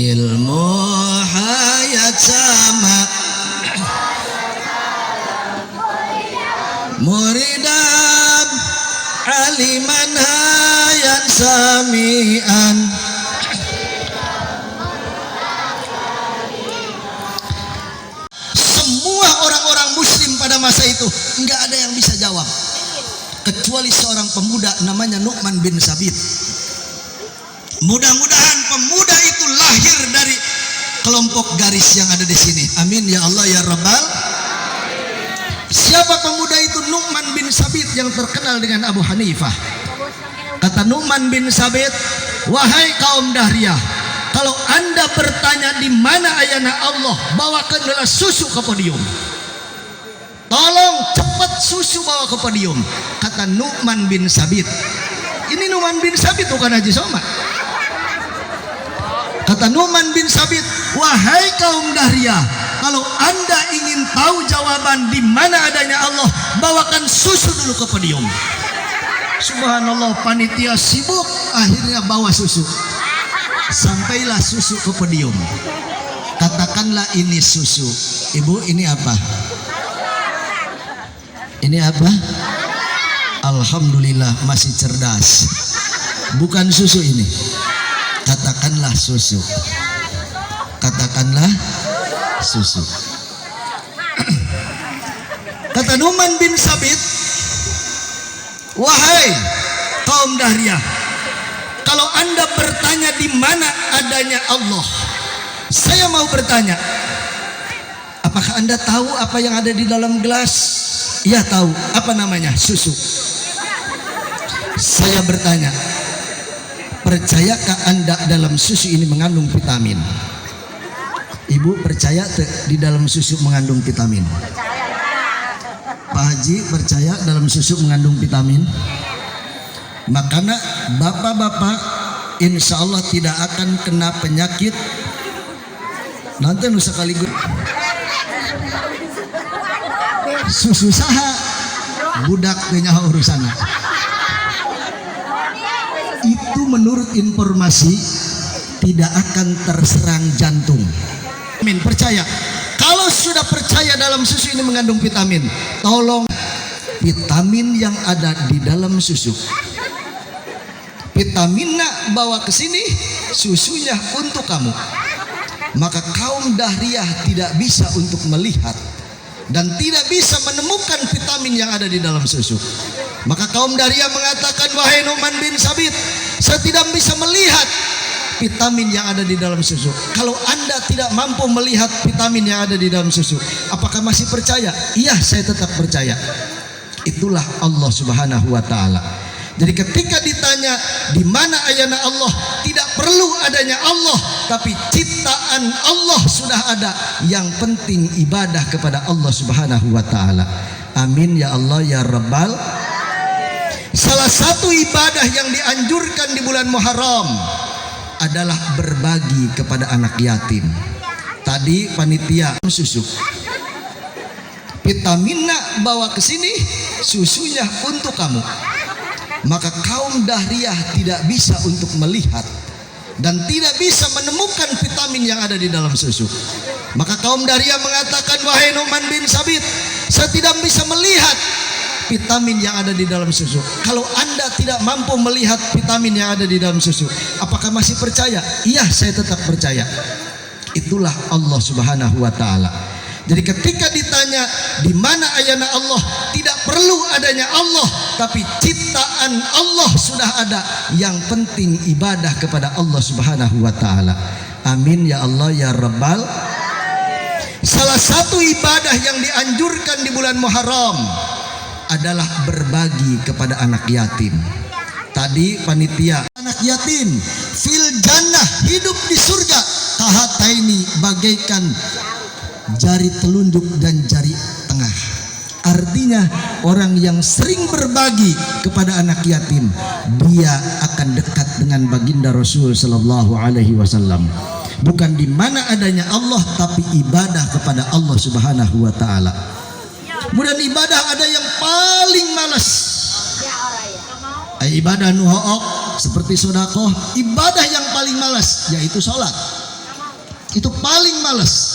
ilmu hayat sama muridab aliman hayat samian. Semua orang-orang muslim pada masa itu nggak ada yang bisa jawab kecuali seorang pemuda namanya Nu'man bin Sabit. Mudah-mudahan pemuda itu lahir dari kelompok garis yang ada di sini. Amin ya Allah ya Rabbal. Siapa pemuda itu? Nu'man bin Sabit yang terkenal dengan Abu Hanifah. Kata Nu'man bin Sabit, wahai kaum Dahriyah, kalau anda bertanya di mana ayana Allah, bawakanlah susu ke podium. Tolong cepat susu bawa ke podium. Kata Nu'man bin Sabit. Ini Nu'man bin Sabit bukan Haji Somad. Kata Nu'man bin Sabit, wahai kaum Dahriyah, kalau anda ingin tahu jawaban di mana adanya Allah, bawakan susu dulu ke podium. Subhanallah, panitia sibuk, akhirnya bawa susu. Sampailah susu ke podium. Katakanlah ini susu. Ibu, ini apa? Ini apa? Alhamdulillah masih cerdas. Bukan susu ini. Katakanlah susu. Katakanlah susu. Kata Nu'man bin Sabit, wahai kaum Dahriyah, kalau anda bertanya di mana adanya Allah, saya mau bertanya, apakah anda tahu apa yang ada di dalam gelas? Iya tahu. Apa namanya? Susu. Saya bertanya, percayakah anda dalam susu ini mengandung vitamin? Ibu percaya di dalam susu mengandung vitamin? Pak Haji percaya dalam susu mengandung vitamin? Makanya bapak-bapak insya Allah tidak akan kena penyakit. Nanti nusa sekaligus susu saha budak nyaho urusana. Itu menurut informasi tidak akan terserang jantung. Amin, percaya. Kalau sudah percaya dalam susu ini mengandung vitamin, tolong vitamin yang ada di dalam susu, vitaminnya bawa ke sini, susunya untuk kamu. Maka kaum Dahriyah tidak bisa untuk melihat dan tidak bisa menemukan vitamin yang ada di dalam susu. Maka kaum Dahriyah mengatakan, wahai Nu'man bin Sabit, saya tidak bisa melihat vitamin yang ada di dalam susu. Kalau anda tidak mampu melihat vitamin yang ada di dalam susu, apakah masih percaya? Iya, saya tetap percaya. Itulah Allah Subhanahu wa ta'ala. Jadi ketika ditanya di mana ayana Allah, tidak perlu adanya Allah, tapi ciptaan Allah sudah ada. Yang penting ibadah kepada Allah Subhanahu wa ta'ala. Amin ya Allah ya Rabbal. Salah satu ibadah yang dianjurkan di bulan Muharram adalah berbagi kepada anak yatim. Tadi panitia susu, vitaminnya bawa ke sini, susunya untuk kamu. Maka kaum Dahriyah tidak bisa untuk melihat dan tidak bisa menemukan vitamin yang ada di dalam susu. Maka kaum Dahriyah mengatakan, wahai Nu'man bin Sabit, saya tidak bisa melihat vitamin yang ada di dalam susu. Kalau anda tidak mampu melihat vitamin yang ada di dalam susu, apakah masih percaya? Iya, saya tetap percaya. Itulah Allah Subhanahu wa ta'ala. Jadi ketika ditanya di mana ayana Allah, tidak perlu adanya Allah, tapi ciptaan Allah sudah ada. Yang penting ibadah kepada Allah Subhanahu wa ta'ala. Amin ya Allah ya Rabbal. Salah satu ibadah yang dianjurkan di bulan Muharram adalah berbagi kepada anak yatim. Tadi panitia, anak yatim fil jannah, hidup di surga, kahataini, bagaikan jari telunjuk dan jari tengah. Artinya orang yang sering berbagi kepada anak yatim, dia akan dekat dengan baginda Rasul sallallahu alaihi wasallam. Bukan di mana adanya Allah, tapi ibadah kepada Allah Subhanahu wa taala. Kemudian ibadah ada yang paling malas. Ibadah nuhook seperti sedekah, ibadah yang paling malas yaitu sholat. Itu paling males.